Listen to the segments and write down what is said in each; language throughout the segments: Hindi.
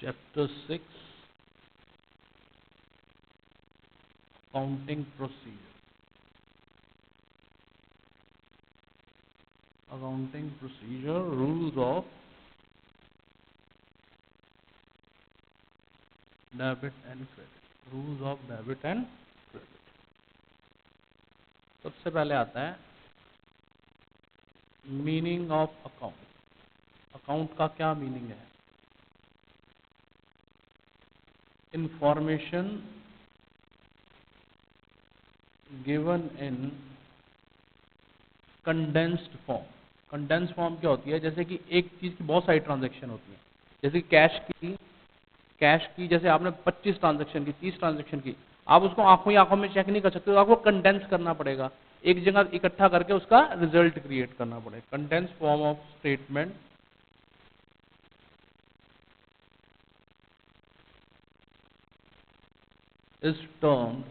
Chapter 6, Accounting Procedure. Accounting Procedure, Rules of Debit and Credit. Rules of Debit and Credit. सबसे पहले आता है मीनिंग ऑफ अकाउंट. अकाउंट का क्या मीनिंग है? Information given in condensed form. Condensed form क्या होती है? जैसे कि एक चीज की बहुत सारी ट्रांजैक्शन होती है. जैसे कैश की जैसे आपने 25 ट्रांजैक्शन की, 30 ट्रांजैक्शन की, आप उसको आंखों ही आंखों में चेक नहीं कर सकते. तो आपको कंडेंस करना पड़ेगा, एक जगह इकट्ठा करके उसका रिजल्ट क्रिएट करना पड़ेगा. Condense form of statement is termed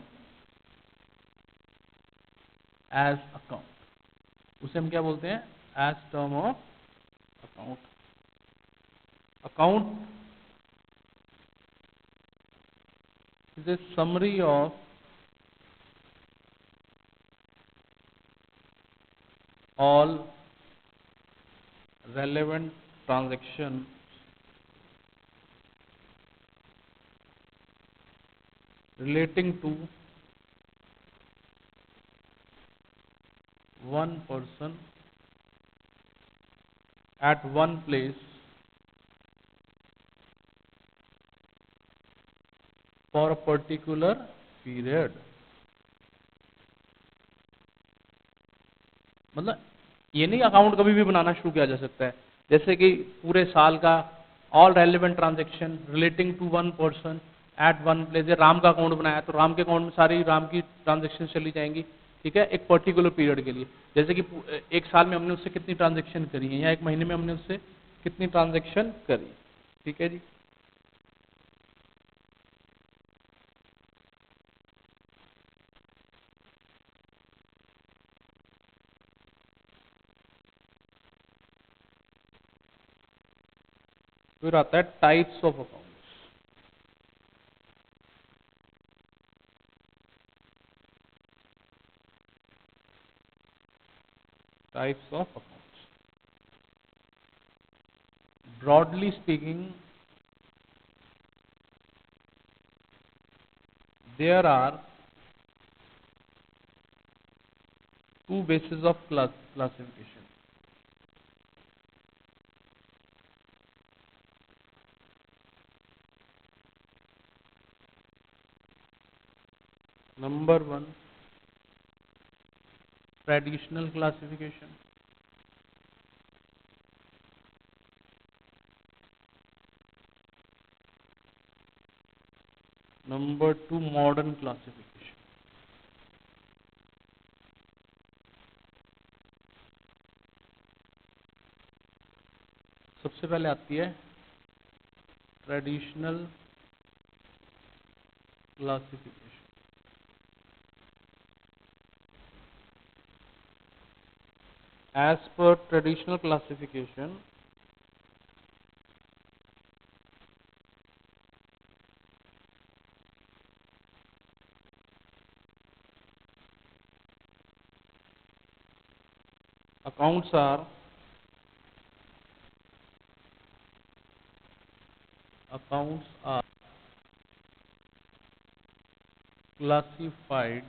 as account. उसे हम क्या बोलते हैं? As term of account. Account is a summary of all relevant transactions relating to one person at one place for a particular period. मतलब ये नहीं अकाउंट कभी भी बनाना शुरू किया जा सकता है. जैसे कि पूरे साल का all relevant transaction relating to one person at one place. Ram का अकाउंट बनाया तो राम के अकाउंट में सारी राम की ट्रांजैक्शन चली जाएंगी. ठीक है, एक पर्टिकुलर पीरियड के लिए. जैसे कि एक साल में हमने उससे कितनी ट्रांजैक्शन करी है या एक महीने में हमने उससे कितनी ट्रांजैक्शन करी. ठीक है जी. फिर आता है types of accounts. Types of accounts. Broadly speaking, there are two bases of classification. Number one, traditional classification. Number two, modern classification. सबसे पहले आती है traditional classification. As per traditional classification, accounts are classified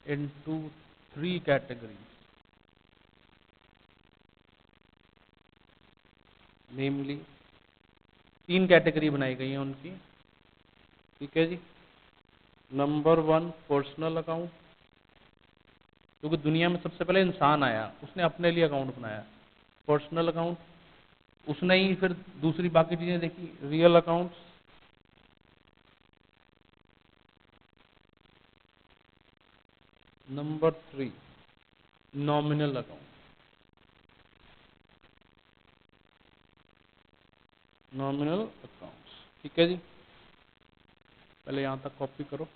into three categories, namely तीन कैटेगरी बनाई गई हैं उनकी. ठीक है जी. नंबर वन, पर्सनल अकाउंट, क्योंकि दुनिया में सबसे पहले इंसान आया, उसने अपने लिए अकाउंट बनाया. पर्सनल अकाउंट, उसने ही फिर दूसरी बाकी चीजें देखी. Real accounts, number three, nominal account. Nominal accounts. ठीक है जी. पहले यहां तक कॉपी करो.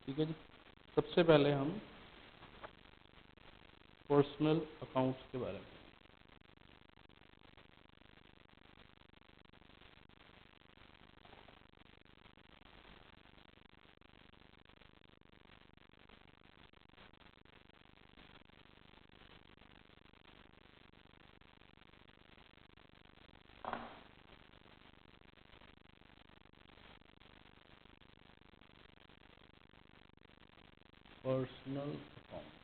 ठीक है जी। सबसे पहले हम पर्सनल अकाउंट्स के बारे में, personal account.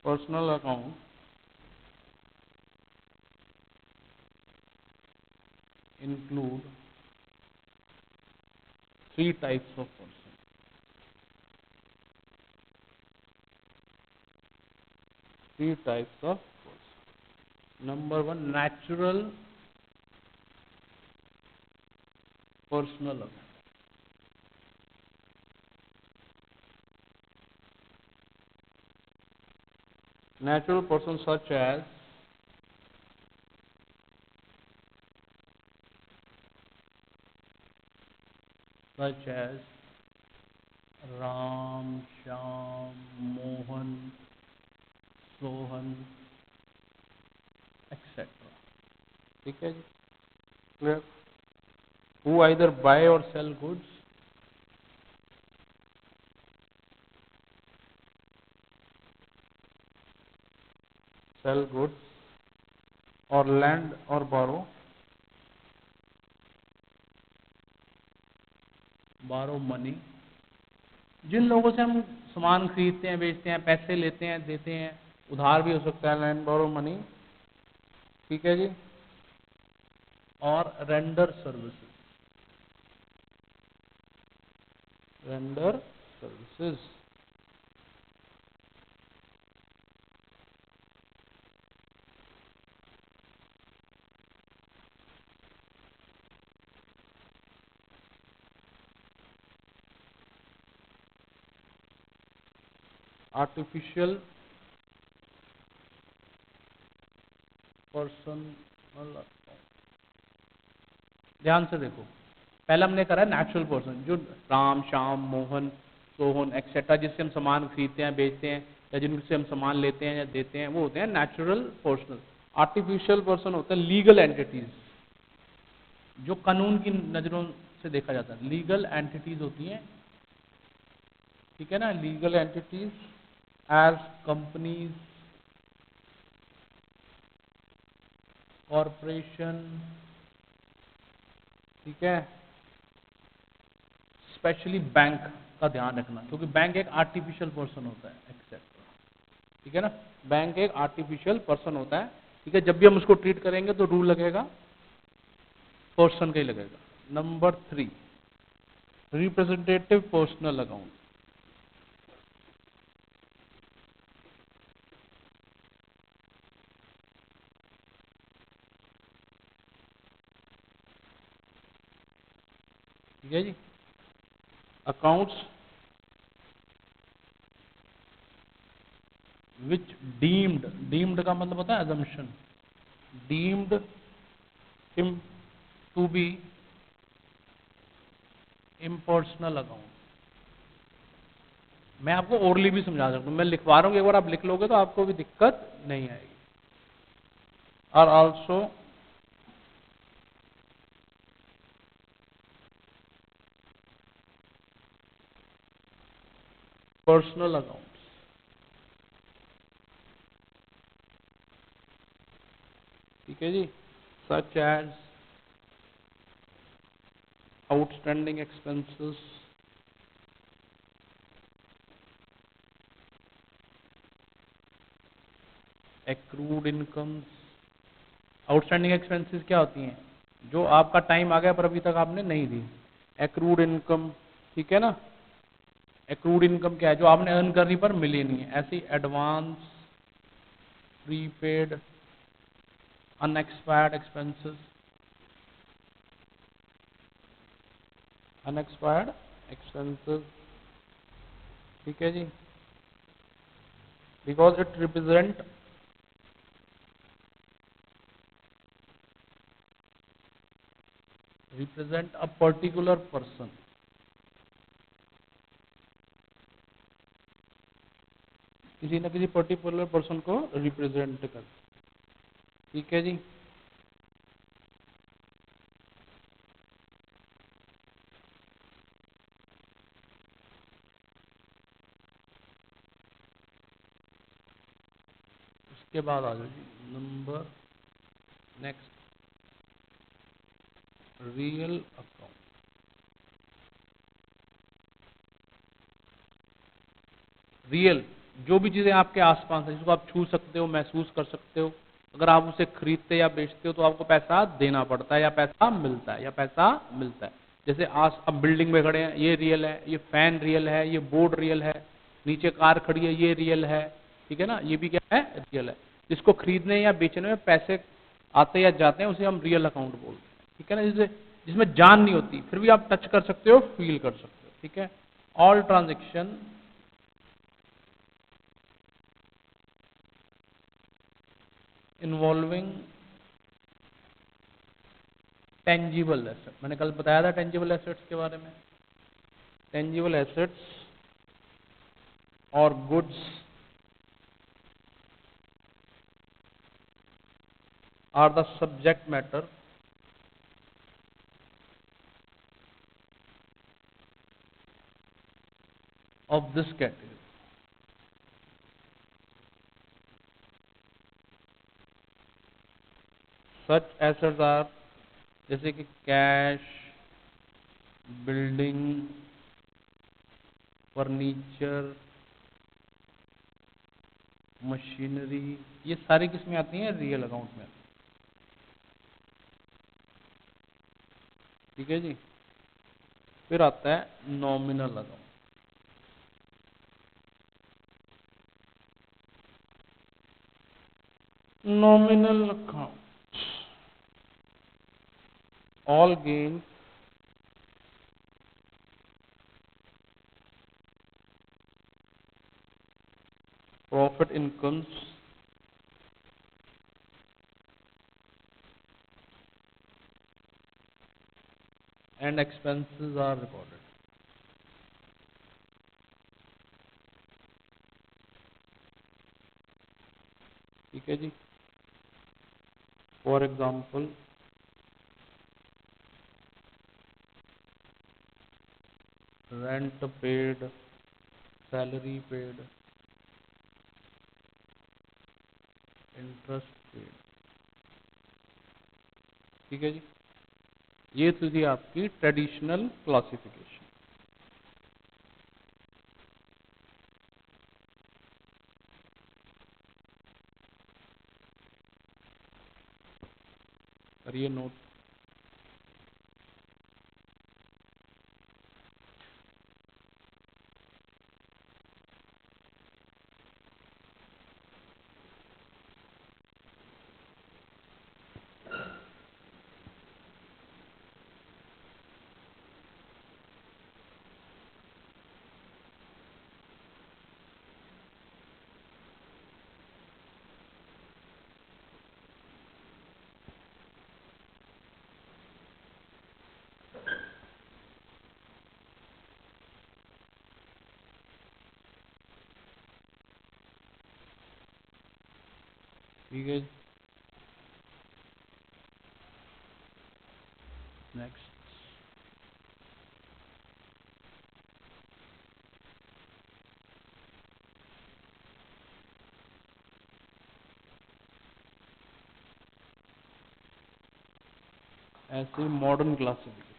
Personal account include three types of person. Three types of person. Number one, natural personal account. Natural persons such as Ram, Shyam, Mohan, Sohan, etc. ठीक है जी, clear? Who either buy or sell goods, or lend or borrow money। जिन लोगों से हम सामान खरीदते हैं, बेचते हैं, पैसे लेते हैं, देते हैं, उधार भी हो सकता है, लैंड बोरो मनी। ठीक है जी। और render services, render services artificial personal. ध्यान से देखो, पहले हमने करा नेचुरल पर्सन, जो राम, श्याम, मोहन, सोहन एक्सेट्रा, जिससे हम सामान खरीदते हैं, बेचते हैं, या जिनसे हम सामान लेते हैं या देते हैं, वो होते हैं नेचुरल पर्सन। आर्टिफिशियल पर्सन होता है लीगल एंटिटीज, जो कानून की नजरों से देखा जाता है, लीगल एंटिटीज होती हैं। ठीक है ना, legal entities as companies, corporation. ठीक है, स्पेशली बैंक का ध्यान रखना, क्योंकि बैंक एक आर्टिफिशियल पर्सन होता है, एक्सेट्रा। ठीक है ना, बैंक एक आर्टिफिशियल पर्सन होता है। ठीक है, जब भी हम उसको ट्रीट करेंगे तो रूल लगेगा पर्सन का ही लगेगा। Number 3, representative personal account. ठीक है जी, अकाउंट्स विच डीम्ड का मतलब होता है assumption, deemed him to be impersonal account. मैं आपको ओरली भी समझा सकता हूं, मैं लिखवा रहा हूं, एक बार आप लिख लोगे तो आपको भी दिक्कत नहीं आएगी। और ऑल्सो पर्सनल अकाउंट्स। ठीक है जी, such as outstanding expenses, accrued incomes. Outstanding expenses क्या होती हैं? जो आपका टाइम आ गया पर अभी तक आपने नहीं दी। एक्रूड इनकम, ठीक है ना, एक्रूड इनकम क्या है? जो आपने अर्न करनी पर मिली नहीं है, ऐसी advance, prepaid, unexpired expenses, unexpired expenses. ठीक है जी, because it represent represent a particular person, किसी न किसी पर्टिकुलर पर्सन को रिप्रेजेंट कर। ठीक है जी। उसके बाद आ जाओ जी number next, real account. Real जो भी चीजें आपके आसपास है, जिसको आप छू सकते हो, महसूस कर सकते हो, अगर आप उसे खरीदते या बेचते हो तो आपको पैसा देना पड़ता है या पैसा मिलता है, या पैसा मिलता है। जैसे आज अब बिल्डिंग में खड़े हैं, ये रियल है, ये फैन रियल है, ये बोर्ड रियल है, नीचे कार खड़ी है, ये रियल है। ठीक है ना, ये भी क्या है, रियल है। जिसको खरीदने या बेचने में पैसे आते या जाते हैं उसे हम रियल अकाउंट बोलते हैं। ठीक है ना, जिसे जिसमें जान नहीं होती फिर भी आप टच कर सकते हो, फील कर सकते हो। ठीक है। All transaction involving tangible asset, मैंने कल बताया था टेंजिबल एसेट्स के बारे में। टेंजिबल एसेट्स और goods are the subject matter of this category. Such assets are, जैसे कि कैश, बिल्डिंग, फर्नीचर, मशीनरी, ये सारी किसमें आती हैं, रियल अकाउंट में। ठीक है जी। फिर आता है nominal account. Nominal account, all gain, profit, incomes and expenses are recorded. ठीक है जी। For example, rent paid, salary paid, interest paid. ठीक है जी। ये तो थी आपकी ट्रेडिशनल क्लासिफिकेशन। करिए नोट। ठीक है। नेक्स्ट, ऐसे मॉडर्न क्लासिफिकेशन।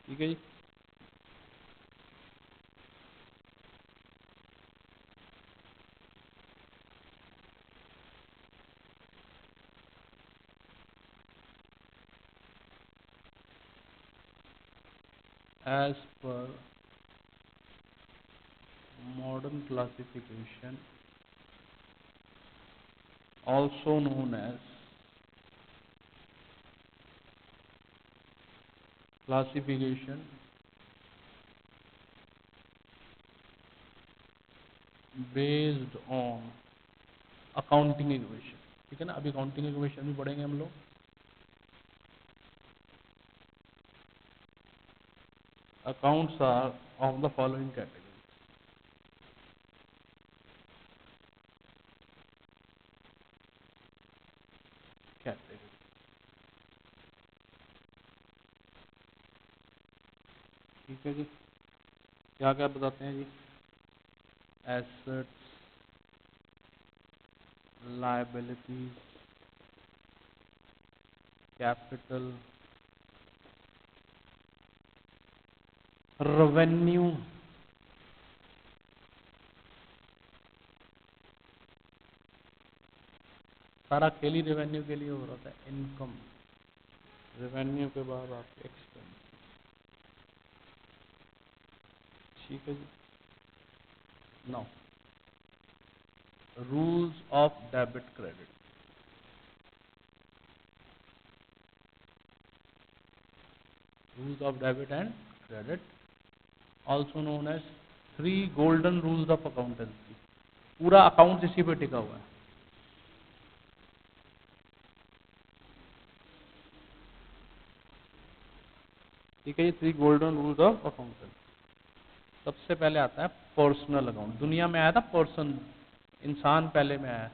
ठीक है जी। As per modern classification, also known as classification based on accounting equation, ठीक है ना। अभी अकाउंटिंग इक्वेशन भी पढ़ेंगे हम लोग। Accounts are of the following category. Category, ठीक है जी। क्या क्या बताते हैं जी? एसेट्स, लायबिलिटीज, कैपिटल, रेवेन्यू, सारा खेल ही रेवेन्यू के लिए हो रहा था। इनकम, रेवेन्यू के बाद आपके एक्सपेंस, ठीक है जी। Now rules of debit credit. Rules of debit and credit, also known as three golden rules of accountancy. पूरा अकाउंट इसी पे टिका हुआ है। ठीक है, ये three golden rules of accountancy. सबसे पहले आता है पर्सनल अकाउंट। दुनिया में आया था पर्सन, इंसान पहले में आया।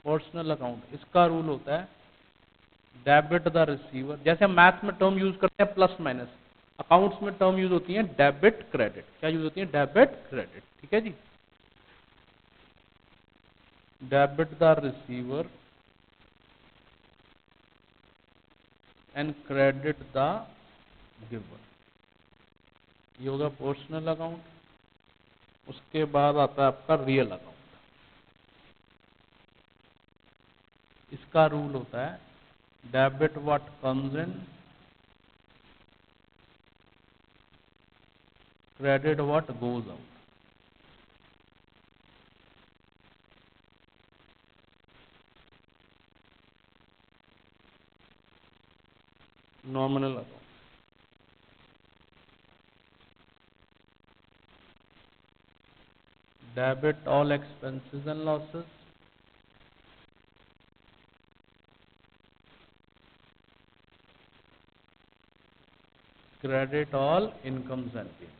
पर्सनल अकाउंट, इसका रूल होता है डेबिट द रिसीवर। जैसे हम मैथ्स में टर्म यूज करते हैं प्लस माइनस, अकाउंट्स में टर्म यूज होती है डेबिट क्रेडिट। क्या यूज होती है? डेबिट क्रेडिट, ठीक है जी। Debit the receiver and credit the giver, ये होगा पर्सनल अकाउंट। उसके बाद आता है आपका रियल अकाउंट। इसका रूल होता है debit what comes in, credit what goes out. Nominal account, debit all expenses and losses, credit all incomes and payments.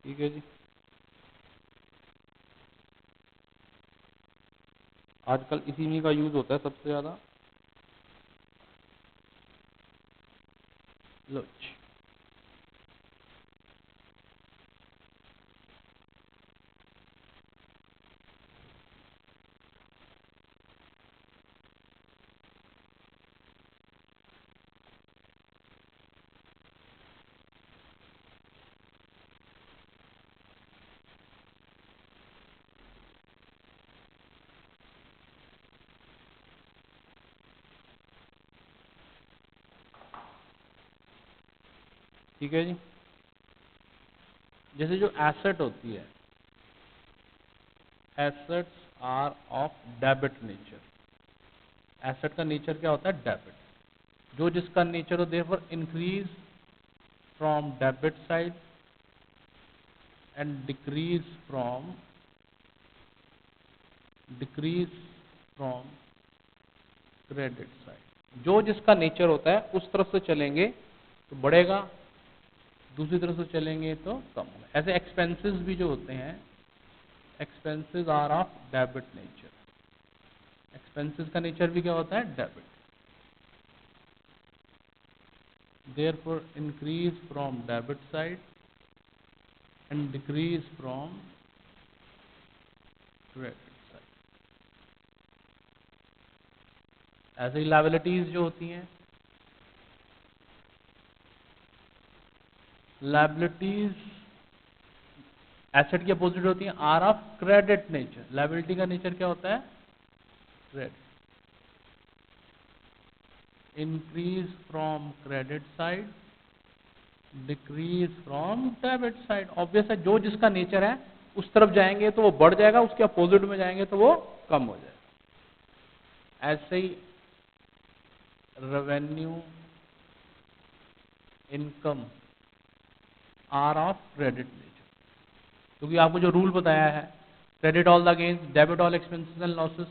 ठीक है जी। आजकल इसी में का यूज होता है सबसे ज्यादा। लो जी। ठीक है जी। जैसे जो एसेट होती है, assets are of debit nature. Asset का नेचर क्या होता है? डेबिट। जो जिसका नेचर हो therefore increase from debit side and decrease from credit side. जो जिसका नेचर होता है उस तरफ से चलेंगे तो बढ़ेगा, दूसरी तरफ से चलेंगे तो कम होगा। ऐसे एक्सपेंसेस भी जो होते हैं, expenses are of debit nature. Expenses का नेचर भी क्या होता है? Debit. Therefore increase from debit side and decrease from credit side. ऐसे ही लायबिलिटीज जो होती हैं, लायबिलिटीज एसेट की अपोजिट होती हैं, are of credit nature. Liability का नेचर क्या होता है? Credit. Increase from credit side decrease from debit side. Obvious है, जो जिसका नेचर है उस तरफ जाएंगे तो वो बढ़ जाएगा, उसके अपोजिट में जाएंगे तो वो कम हो जाएगा। ऐसे ही revenue income are of credit nature, क्योंकि आपको जो रूल बताया है, credit all the gains, debit all expenses and losses,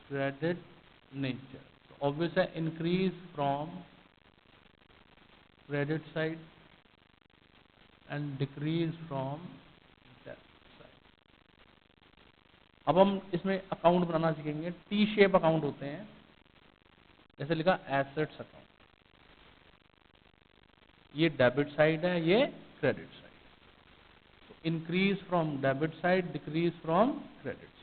credit nature. Obvious है, increase from credit side and decrease from debit side. अब हम इसमें अकाउंट बनाना सीखेंगे। टी शेप अकाउंट होते हैं, जैसे लिखा एसेट्स अकाउंट, ये डेबिट साइड है, ये credit side. Increase from debit side, decrease from credit side.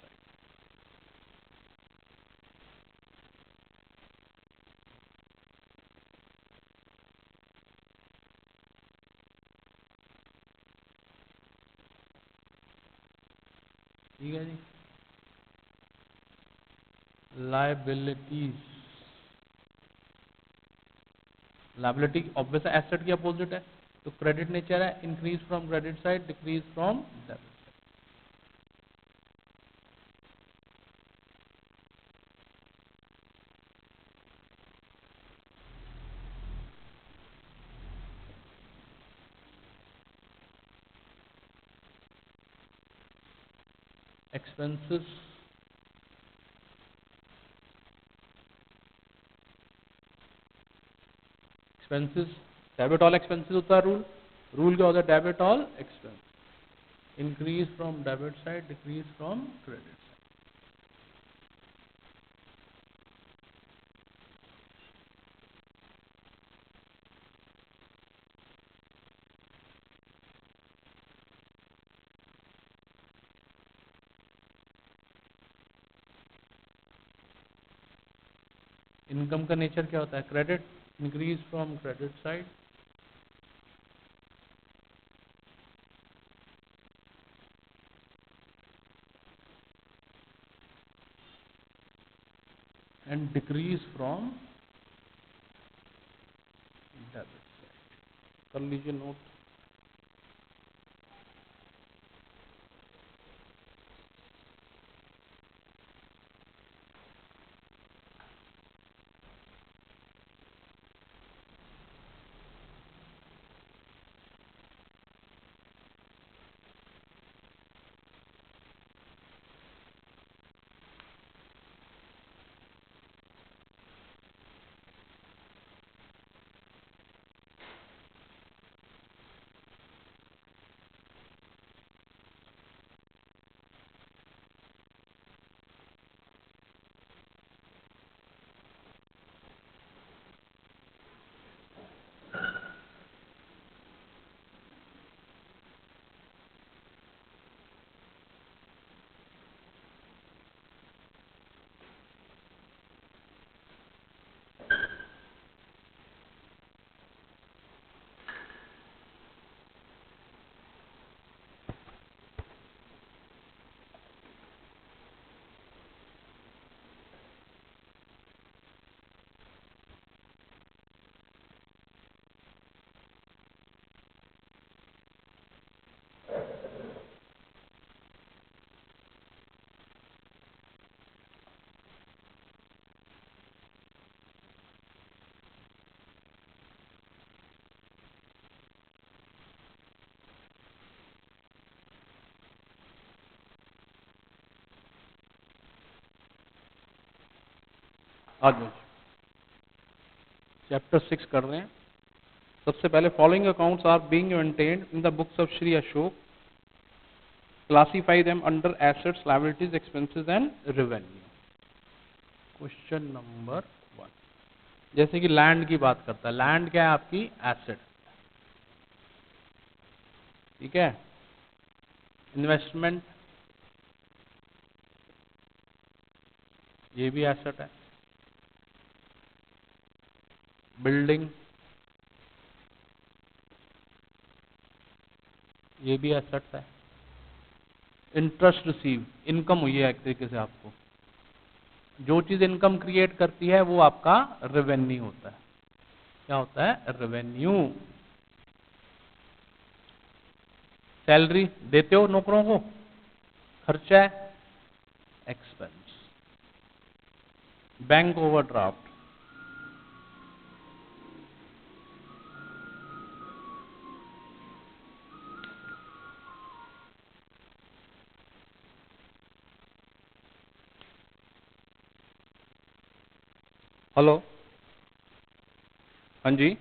ठीक है जी। लायबिलिटीज, लायबिलिटी ऑब्वियस एसेट की अपोजिट है, तो क्रेडिट नेचर है, increase from credit side, decrease from debit. Expenses, expenses debit all expenses होता है रूल। रूल क्या होता है? Debit all expense, increase from debit side, decrease from credit side. Income का नेचर क्या होता है? Credit, increase from credit side, and decrease from debit side. कर लीजिए नोट। आज चैप्टर 6 कर रहे हैं। सबसे पहले, following accounts are being maintained in the books of Shri Ashok, classify them under assets, liabilities, expenses and revenue. Question number 1, जैसे कि लैंड की बात करता है। लैंड क्या है? आपकी एसेट। ठीक है। इन्वेस्टमेंट, ये भी एसेट है। बिल्डिंग, ये भी एसेट है। इंटरेस्ट रिसीव, इनकम हुई है एक तरीके से आपको। जो चीज इनकम क्रिएट करती है वो आपका रेवेन्यू होता है। क्या होता है? रेवेन्यू। सैलरी देते हो नौकरों को, खर्चा है, एक्सपेंस। बैंक ओवरड्राफ्ट, हेलो, हाँ जी,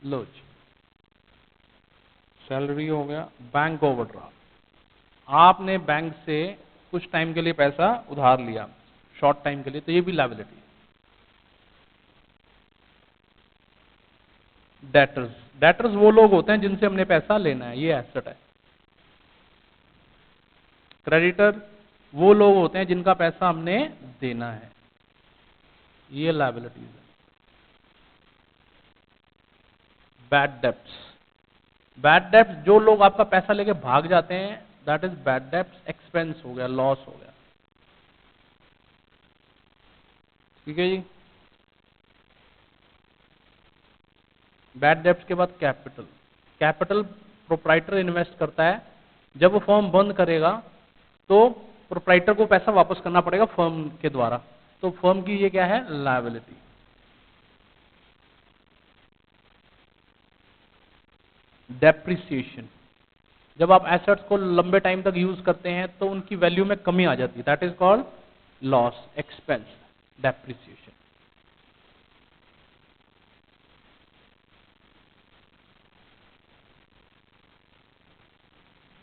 लो जी, सैलरी हो गया, बैंक ओवरड्राफ्ट, आपने बैंक से कुछ टाइम के लिए पैसा उधार लिया, शॉर्ट टाइम के लिए, तो ये भी लायबिलिटी। डेटर्स, डेटर्स वो लोग होते हैं जिनसे हमने पैसा लेना है, ये एसेट है। क्रेडिटर वो लोग होते हैं जिनका पैसा हमने देना है, ये लायबिलिटीज है। बैड डेब्ट्स, बैड डेब्ट्स जो लोग आपका पैसा लेके भाग जाते हैं, that is bad debts, expense हो गया, लॉस हो गया। ठीक है जी। बैड डेब्ट्स के बाद कैपिटल, कैपिटल प्रोप्राइटर इन्वेस्ट करता है, जब वो फर्म बंद करेगा तो प्रोप्राइटर को पैसा वापस करना पड़ेगा फर्म के द्वारा, तो फर्म की ये क्या है, लायबिलिटी। डेप्रिसिएशन, जब आप एसेट्स को लंबे टाइम तक यूज करते हैं तो उनकी वैल्यू में कमी आ जाती है, that is called loss, expense, depreciation.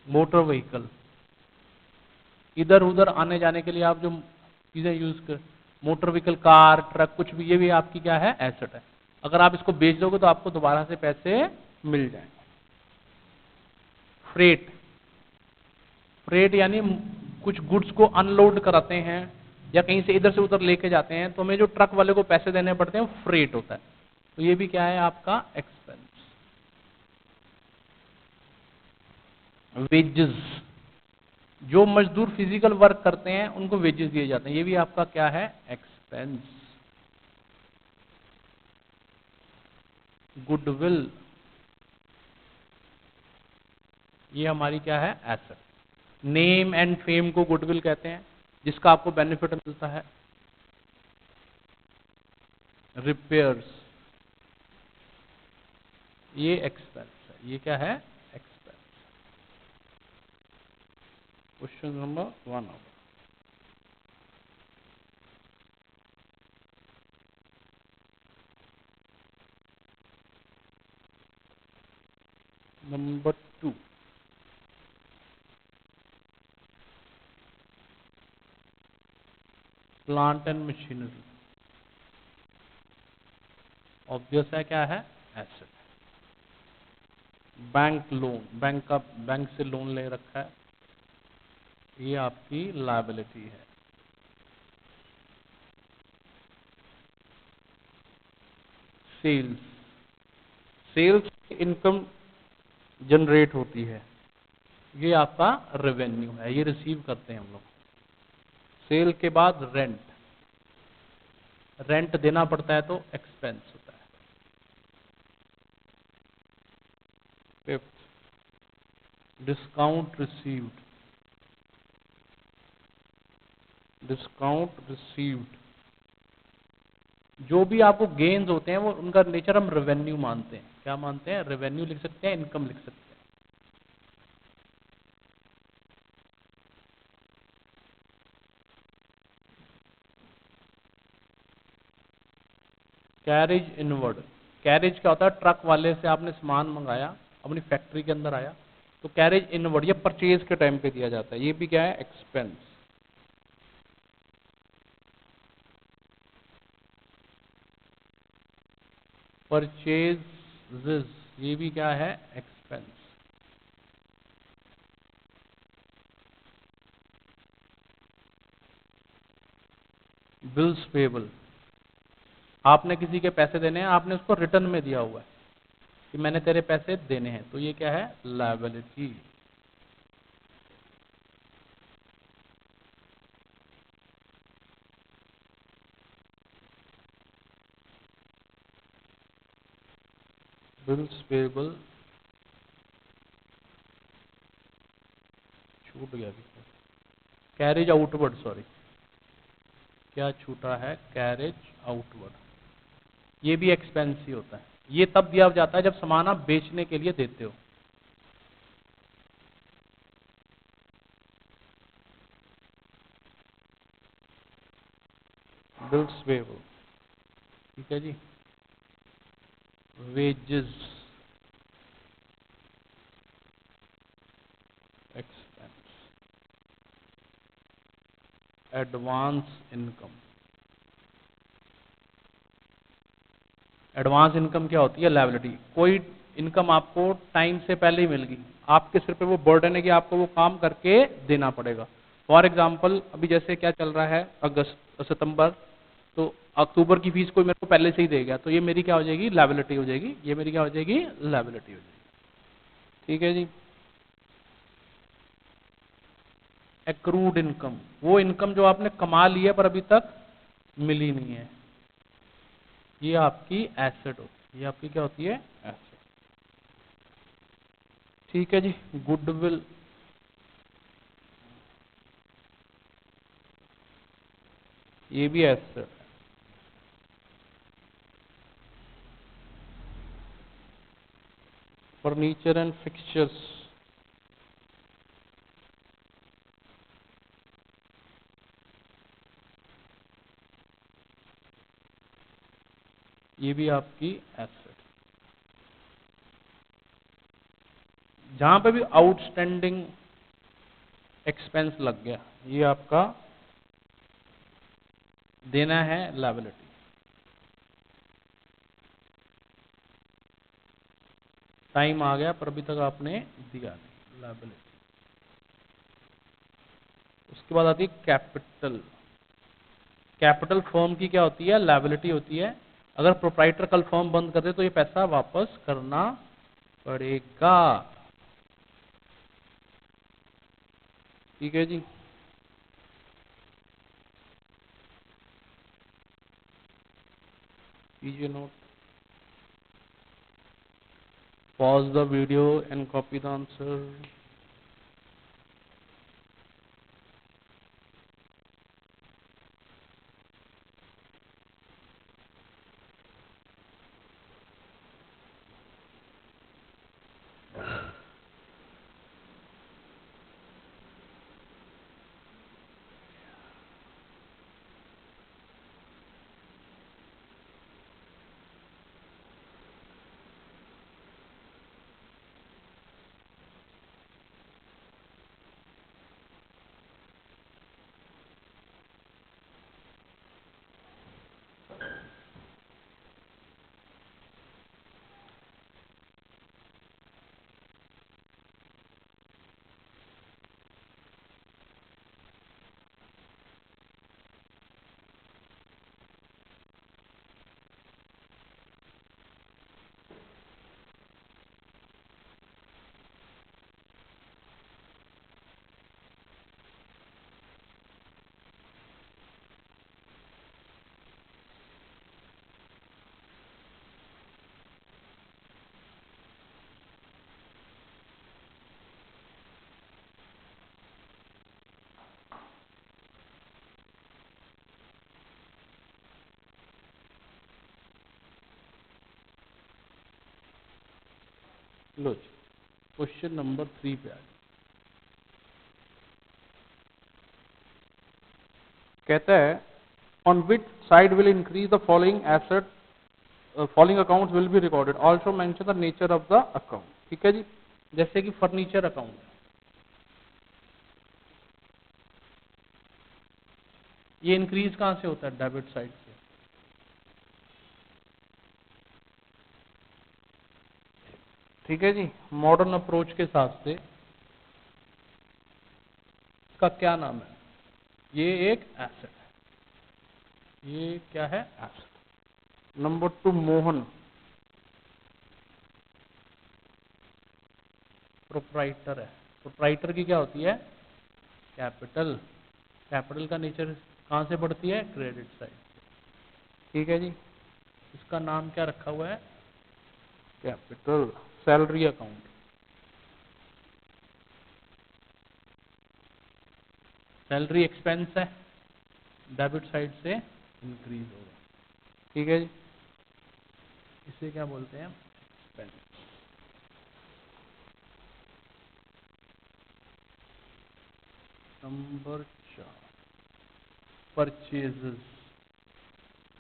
Motor vehicle, इधर उधर आने जाने के लिए आप जो चीजें यूज कर, मोटर व्हीकल, कार, ट्रक, कुछ भी, ये भी आपकी क्या है, एसेट है। अगर आप इसको बेच दोगे तो आपको दोबारा से पैसे मिल जाएंगे। फ्रेट, फ्रेट यानी कुछ गुड्स को अनलोड कराते हैं या कहीं से इधर से उधर लेके जाते हैं, तो हमें जो ट्रक वाले को पैसे देने पड़ते हैं वो फ्रेट होता है। तो ये भी क्या है आपका एक्सपेंस। वेजेस, जो मजदूर फिजिकल वर्क करते हैं उनको वेजेस दिए जाते हैं, ये भी आपका क्या है, एक्सपेंस। गुडविल, ये हमारी क्या है, एसेट। नेम एंड फेम को गुडविल कहते हैं, जिसका आपको बेनिफिट मिलता है। रिपेयर्स, ये एक्सपेंस है, ये क्या है, एक्सपेंस। क्वेश्चन नंबर 1 होगा। Number 2, plant and machinery, obvious है क्या है, एसेट। बैंक लोन, बैंक से लोन ले रखा है, ये आपकी लायबिलिटी है। सेल्स, सेल्स इनकम जनरेट होती है, ये आपका रेवेन्यू है, ये रिसीव करते हैं हम लोग। सेल के बाद रेंट, रेंट देना पड़ता है तो एक्सपेंस होता है। Fifth, discount received, discount received, जो भी आपको गेन्स होते हैं वो उनका नेचर हम रेवेन्यू मानते हैं। क्या मानते हैं, रेवेन्यू लिख सकते हैं, इनकम लिख सकते हैं। कैरेज इनवर्ड, कैरेज क्या होता है, ट्रक वाले से आपने सामान मंगाया, अपनी फैक्ट्री के अंदर आया, तो कैरेज इनवर्ड ये परचेज के टाइम पे दिया जाता है, ये भी क्या है, एक्सपेंस। परचेज, ये भी क्या है, एक्सपेंस। बिल्स पेबल, आपने किसी के पैसे देने हैं, आपने उसको रिटर्न में दिया हुआ है कि मैंने तेरे पैसे देने हैं, तो ये क्या है, लायबिलिटी। बिल्स पेबल, छूट गया अभी, कैरेज आउटवर्ड, सॉरी, क्या छूटा है, कैरेज आउटवर्ड, ये भी एक्सपेंस ही होता है। ये तब दिया जाता है जब सामान आप बेचने के लिए देते हो। बिल्स पेबल, ठीक है जी। Wages, expense. Advance income, advance income क्या होती है, लायबिलिटी। कोई इनकम आपको टाइम से पहले ही मिल गई, आपके सिर पे वो बर्डन है कि आपको वो काम करके देना पड़ेगा। फॉर एग्जाम्पल अभी जैसे क्या चल रहा है, अगस्त सितंबर, तो अक्टूबर की फीस कोई मेरे को पहले से ही दे गया, तो ये मेरी क्या हो जाएगी, लायबिलिटी हो जाएगी, ये मेरी क्या हो जाएगी, लायबिलिटी हो जाएगी। ठीक है जी। एक्रूड इनकम, वो इनकम जो आपने कमा ली है पर अभी तक मिली नहीं है, ये आपकी एसेट होती है, ये आपकी क्या होती है, एसेट। ठीक है जी। गुडविल, ये भी एसेट है। फर्नीचर एंड फिक्सचर्स, ये भी आपकी एसेट। जहां पे भी आउटस्टैंडिंग एक्सपेंस लग गया, ये आपका देना है लायबिलिटी। टाइम आ गया पर अभी तक आपने दिया नहीं, लायबिलिटी। उसके बाद आती है कैपिटल। कैपिटल फर्म की क्या होती है? लायबिलिटी होती है। अगर प्रोप्राइटर कल फर्म बंद कर दे तो ये पैसा वापस करना पड़ेगा। ठीक है जी। कीजिए note, pause the video and copy the answer. लो जी, क्वेश्चन नंबर 3 पे आ जाए। कहता है on which side will increase the following asset, following accounts will be recorded, also mention the nature of the account. ठीक है जी। जैसे कि फर्नीचर अकाउंट, ये इंक्रीज कहां से होता है? डेबिट साइड से। ठीक है जी। मॉडर्न अप्रोच के हिसाब से इसका क्या नाम है? ये एक एसेट है। ये क्या है? एसेट। नंबर 2 मोहन, प्रोप्राइटर है। प्रोप्राइटर की क्या होती है? कैपिटल। कैपिटल का नेचर कहां से बढ़ती है? Credit side. ठीक है जी। इसका नाम क्या रखा हुआ है? Capital. Salary account, salary expense है, डेबिट साइड से इंक्रीज होगा। ठीक है जी। इसे क्या बोलते हैं? एक्सपेंस। Number 4 purchases.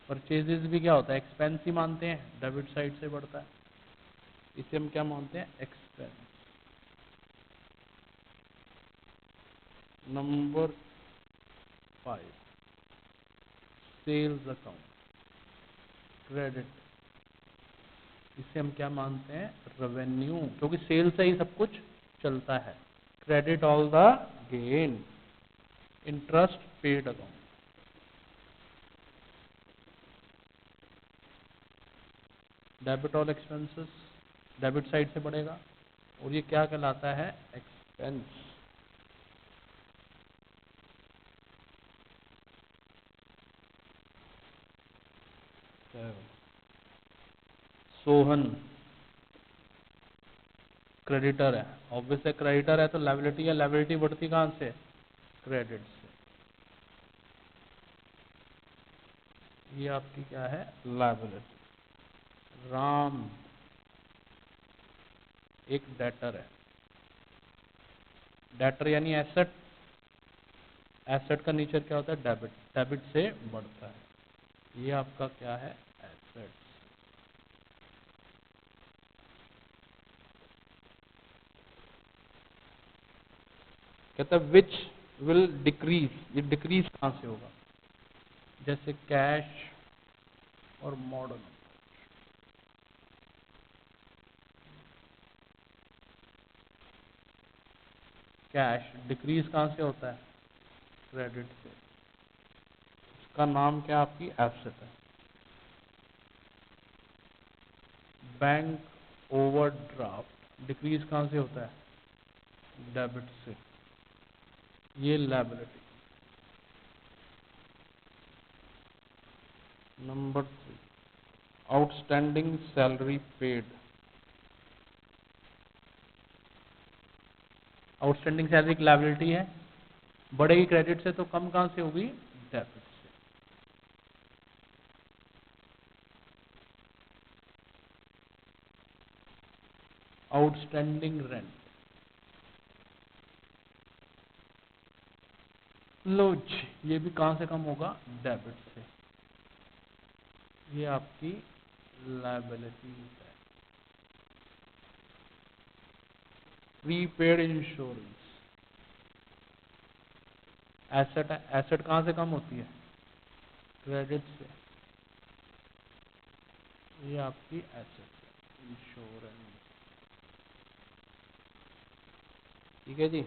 परचेजेस भी क्या होता है? एक्सपेंस ही मानते हैं, डेबिट साइड से बढ़ता है। इसे हम क्या मानते हैं? Expense. Number 5 sales account, credit. इसे हम क्या मानते हैं? रेवेन्यू, क्योंकि सेल से ही सब कुछ चलता है। Credit all the gain. Interest paid account, debit all expenses, debit side से बढ़ेगा। और ये क्या कहलाता है? एक्सपेंस। सोहन क्रेडिटर है। ऑब्वियस है, क्रेडिटर है तो लायबिलिटी है। लायबिलिटी बढ़ती कहां से? क्रेडिट से। ये आपकी क्या है? लायबिलिटी। राम एक डेटर है। डेटर यानी एसेट। एसेट का नेचर क्या होता है? डेबिट। डेबिट से बढ़ता है। ये आपका क्या है? एसेट। कहता है विच विल डिक्रीज, ये डिक्रीज कहाँ से होगा, जैसे कैश और मॉडल। कैश डिक्रीज कहाँ से होता है, क्रेडिट से। इसका नाम क्या आपकी एसेट है। बैंक ओवरड्राफ्ट डिक्रीज कहाँ से होता है, डेबिट से। ये liability. Number 3, outstanding salary paid. Outstanding salary की लायबिलिटी है, बढ़ेगी क्रेडिट से तो कम कहाँ से होगी, डेबिट से। आउटस्टैंडिंग रेंट, लो जी, ये भी कहाँ से कम होगा, डेबिट से। ये आपकी लायबिलिटी है। प्रीपेड इंश्योरेंस, एसेट है, एसेट कहाँ से कम होती है, क्रेडिट से। ये आपकी एसेट है, इंश्योरेंस। ठीक है जी।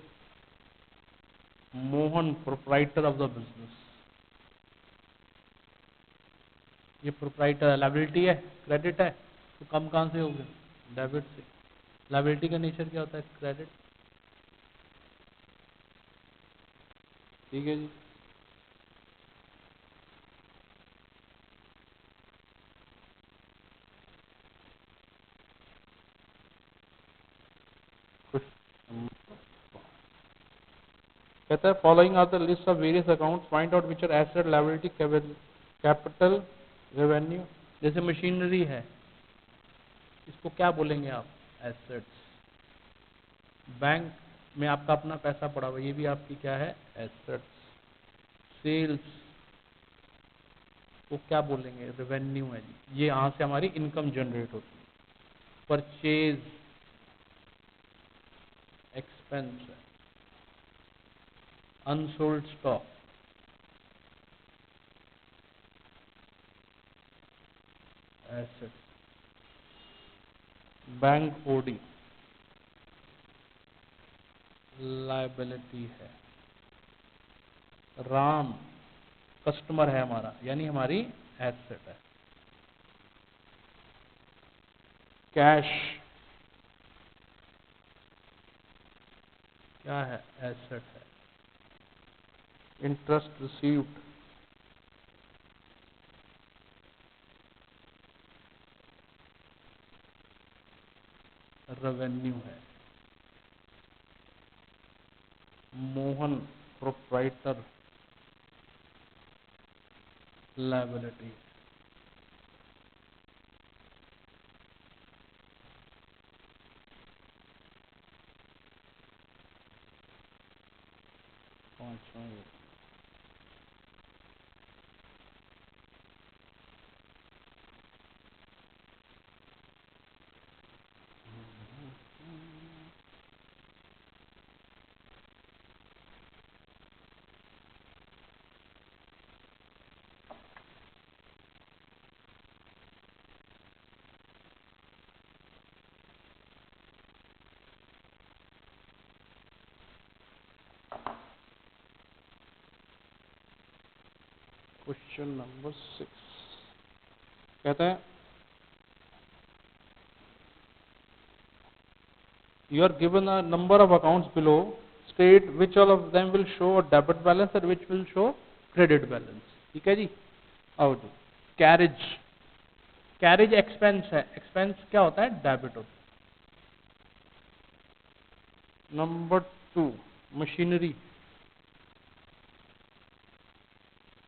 Mohan proprietor of the business, ये प्रोप्राइटर लायबिलिटी है, क्रेडिट है, तो कम कहाँ से होगी, डेबिट से। लायबिलिटी का नेचर क्या होता है, क्रेडिट। ठीक है जी। कुछ कहता है following are the list of various accounts, find out which are asset, liability, capital, revenue. जैसे मशीनरी है, इसको क्या बोलेंगे आप, एसेट्स। बैंक में आपका अपना पैसा पड़ा हुआ, ये भी आपकी क्या है, एसेट्स। सेल्स को क्या बोलेंगे, रेवेन्यू है जी, ये यहाँ से हमारी इनकम जनरेट होती है। परचेज एक्सपेंस है। Unsold stock asset. Bank OD liability है। राम कस्टमर है हमारा, यानी हमारी एसेट है। कैश क्या है, एसेट है। इंटरेस्ट रिसीव्ड रेवेन्यू है। Mohan proprietor liability. पांचवा क्वेश्चन नंबर 6 कहते हैं you are given a number of accounts below, state which all of them will show a debit balance and which will show credit balance। ठीक है जी। आओ जी। कैरेज, कैरेज एक्सपेंस है, एक्सपेंस क्या होता है, डेबिट होता है। नंबर 2 मशीनरी,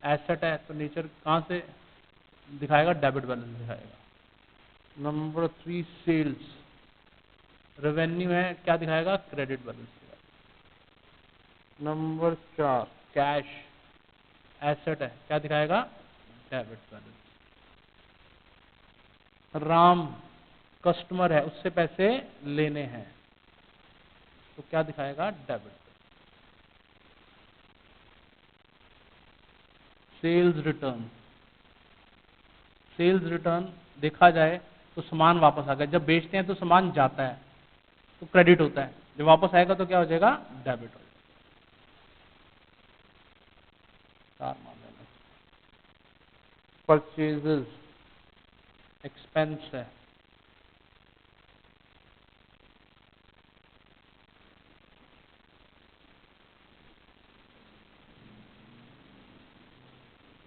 एसेट है तो नेचर कहाँ से दिखाएगा, डेबिट बैलेंस दिखाएगा। नंबर 3 सेल्स, रेवेन्यू है, क्या दिखाएगा, क्रेडिट बैलेंस दिखाएगा। नंबर 4 कैश, एसेट है, क्या दिखाएगा, डेबिट बैलेंस। राम कस्टमर है, उससे पैसे लेने हैं, तो क्या दिखाएगा, debit. Sales return, sales return देखा जाए तो सामान वापस आ गया, जब बेचते हैं तो सामान जाता है तो क्रेडिट होता है, जब वापस आएगा तो क्या हो जाएगा, डेबिट हो जाएगा। परचेजेस एक्सपेंस है,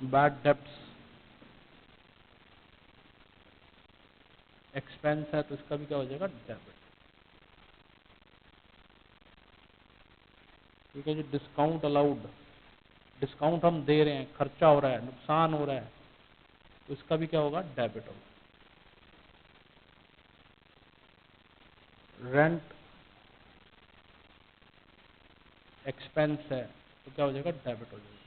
बैड डेब्ट्स एक्सपेंस है तो इसका भी क्या हो जाएगा, डेबिट। ठीक है जी। डिस्काउंट अलाउड, डिस्काउंट हम दे रहे हैं, खर्चा हो रहा है, नुकसान हो रहा है, तो इसका भी क्या होगा, डेबिट होगा। रेंट एक्सपेंस है तो क्या हो जाएगा, डेबिट हो जाएगा।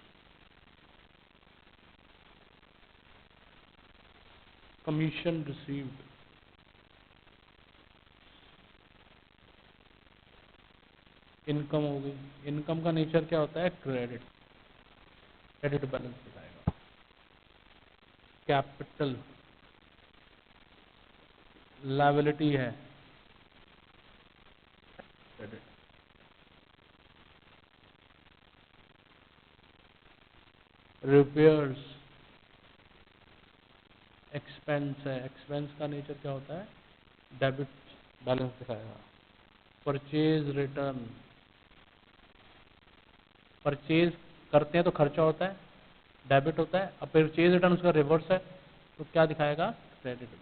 कमीशन रिसीव्ड, इनकम हो गई, इनकम का नेचर क्या होता है, क्रेडिट, क्रेडिट बैलेंस दिखाएगा। कैपिटल लायबिलिटी है, क्रेडिट। रिपेयर्स एक्सपेंस है, एक्सपेंस का नेचर क्या होता है, डेबिट बैलेंस दिखाएगा। परचेज रिटर्न, परचेज करते हैं तो खर्चा होता है, डेबिट होता है, अब परचेज रिटर्न उसका रिवर्स है तो क्या दिखाएगा, क्रेडिट बैलेंस।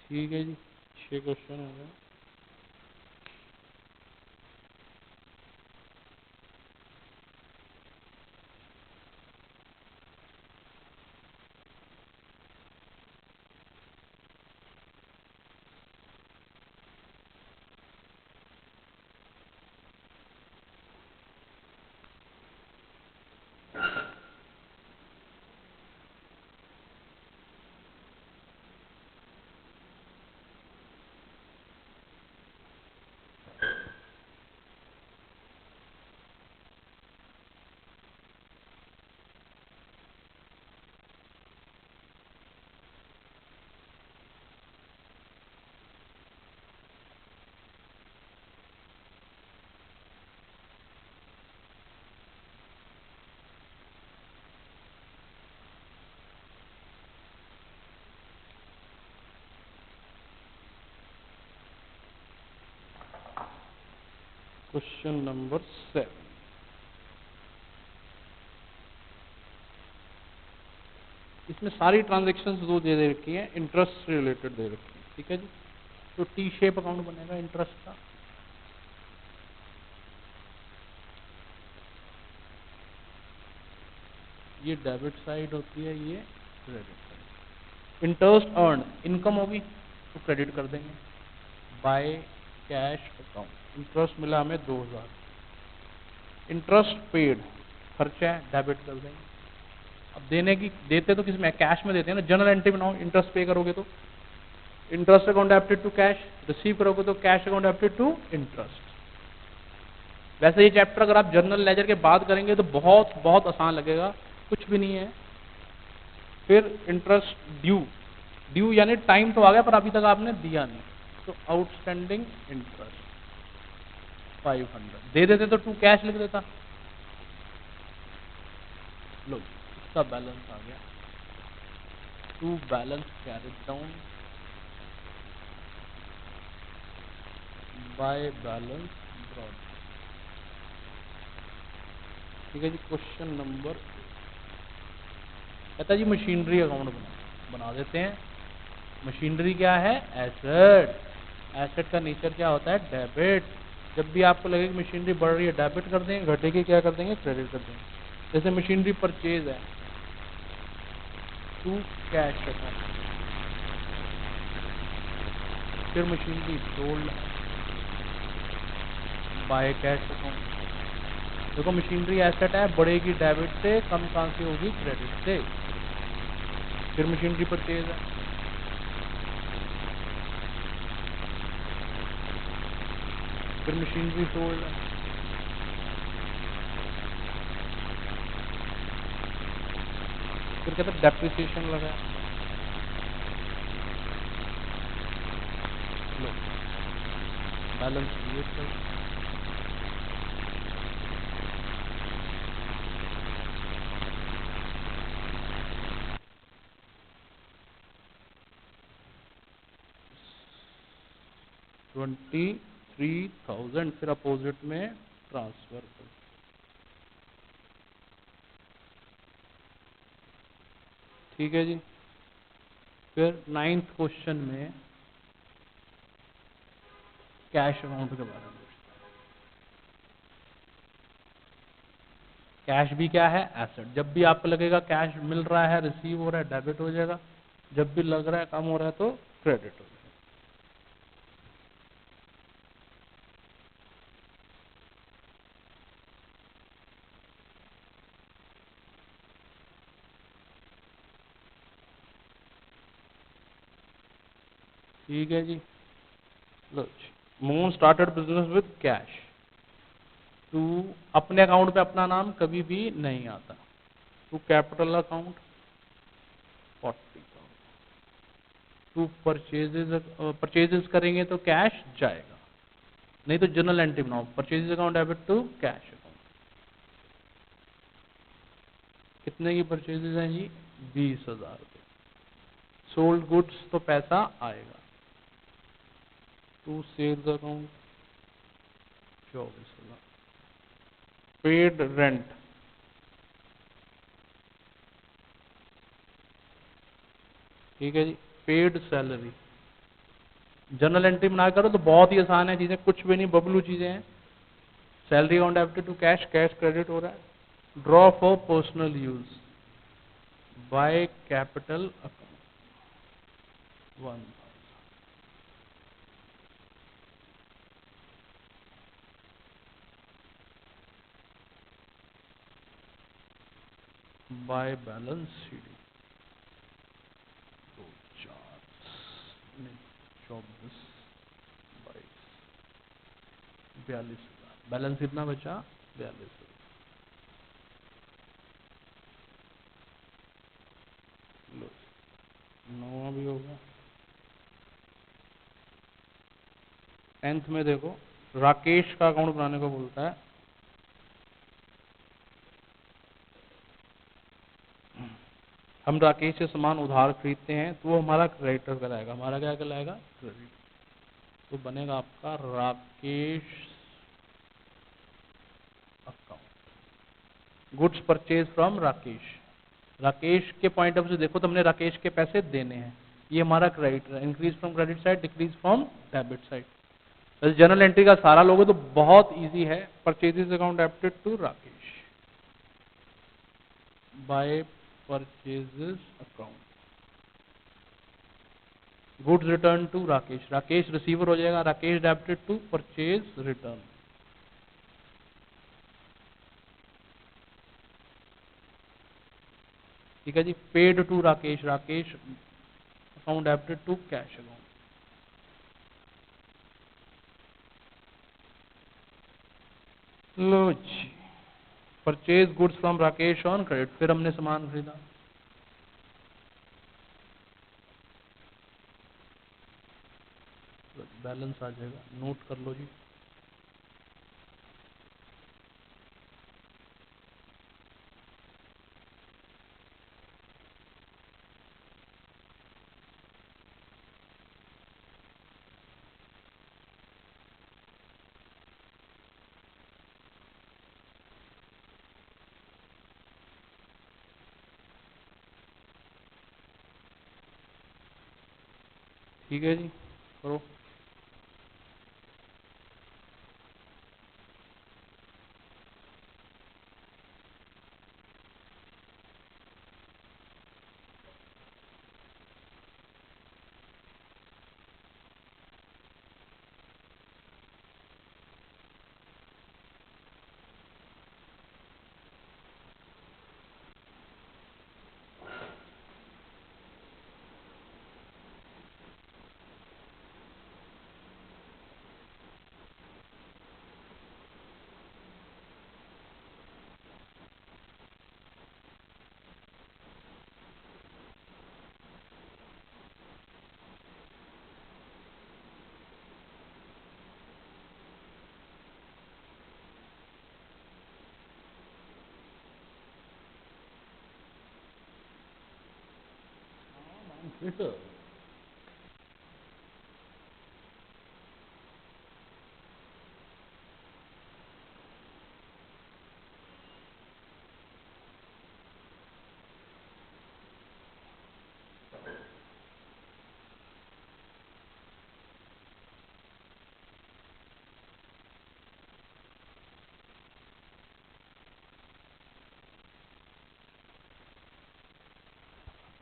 ठीक है जी, 6 क्वेश्चन हो गए। क्वेश्चन नंबर 7, इसमें सारी ट्रांजेक्शन्स दो दे रखी हैं, इंटरेस्ट से रिलेटेड दे रखी है। ठीक है जी। तो टी शेप अकाउंट बनेगा इंटरेस्ट का, ये डेबिट साइड होती है, ये credit side. Interest earn, income होगी तो क्रेडिट कर देंगे, बाय कैश अकाउंट, इंटरेस्ट मिला हमें 2000, इंटरेस्ट पेड खर्चा है, डेबिट कर देंगे। अब देने की, देते तो किस में, कैश में देते हैं ना, जनरल एंट्री बनाओ, इंटरेस्ट पे करोगे तो interest account debited to cash, receive करोगे तो cash account debited to interest. वैसे ये चैप्टर अगर आप जर्नल लेजर के बाद करेंगे तो बहुत बहुत आसान लगेगा, कुछ भी नहीं है। फिर इंटरेस्ट ड्यू, ड्यू यानी टाइम तो आ गया पर अभी तक आपने दिया नहीं, तो आउटस्टैंडिंग इंटरेस्ट 500 दे देते तो टू कैश लिख देता। लो इसका बैलेंस आ गया, to balance carried down by balance brought. ठीक है जी। क्वेश्चन नंबर, कहता जी मशीनरी अकाउंट बना देते हैं। मशीनरी क्या है, एसेट, एसेट का नेचर क्या होता है, डेबिट। जब भी आपको लगे कि मशीनरी बढ़ रही है डेबिट कर देंगे, घटेगी क्या कर देंगे, क्रेडिट कर देंगे। जैसे मशीनरी परचेज है, टू कैश अकाउंट, फिर machinery sold by cash account. देखो मशीनरी एसेट है, बढ़ेगी डेबिट से, कम कहाँ से होगी, क्रेडिट से। फिर मशीनरी परचेज है, फिर मशीनरी सोल्ड है, फिर कहते हैं डेप्रिसिएशन लगा है। लो बैलेंस क्रिएट कर, $23,000 फिर अपोजिट में ट्रांसफर कर। ठीक है जी। फिर 9th क्वेश्चन में कैश अकाउंट के बारे में। कैश भी क्या है, एसेट। जब भी आपको लगेगा कैश मिल रहा है, रिसीव हो रहा है, डेबिट हो जाएगा। जब भी लग रहा है कम हो रहा है तो क्रेडिट हो जाएगा। ठीक है जी। लो Mohan started business with cash. To अपने अकाउंट पे अपना नाम कभी भी नहीं आता। To capital account 40,000। To purchases करेंगे तो कैश जाएगा, नहीं तो जनरल एंट्री बनाओ, purchases account debit to cash account. कितने की परचेजेस हैं जी, 20,000 रुपये। सोल्ड गुड्स तो पैसा आएगा। To sales account 24,000। Paid rent, ठीक है जी। पेड सैलरी, जनरल एंट्री बना करो तो बहुत ही आसान है चीजें, कुछ भी नहीं, बबलू चीजें हैं। Salary account debit to cash, cash credit हो रहा है। Draw for personal use by capital account 1,000। By balance sheet 24 22 42,000। Balance कितना बचा, 42,000। लो 9 भी होगा। 10th में देखो राकेश का अकाउंट बनाने को बोलता है। हम राकेश से सामान उधार खरीदते हैं तो वो हमारा क्रेडिटर कहलाएगा। हमारा क्या कहलाएगा, क्रेडिट। तो बनेगा आपका Rakesh account. Goods purchase from Rakesh. Rakesh के पॉइंट ऑफ से देखो तो हमने राकेश के पैसे देने हैं, ये हमारा क्रेडिट है। Increase from credit side, decrease from debit side. वैसे जनरल एंट्री का सारा लोगे तो बहुत इजी है। Purchases account debited to Rakesh by purchases account. Goods return to Rakesh, Rakesh receiver हो जाएगा। Rakesh debited to purchase return. ठीक है जी। Paid to Rakesh, Rakesh account debited to cash account. लो जी, purchase goods from Rakesh on credit, फिर हमने सामान खरीदा। बैलेंस आ जाएगा, नोट कर लो जी। ठीक है जी, करो। Peter.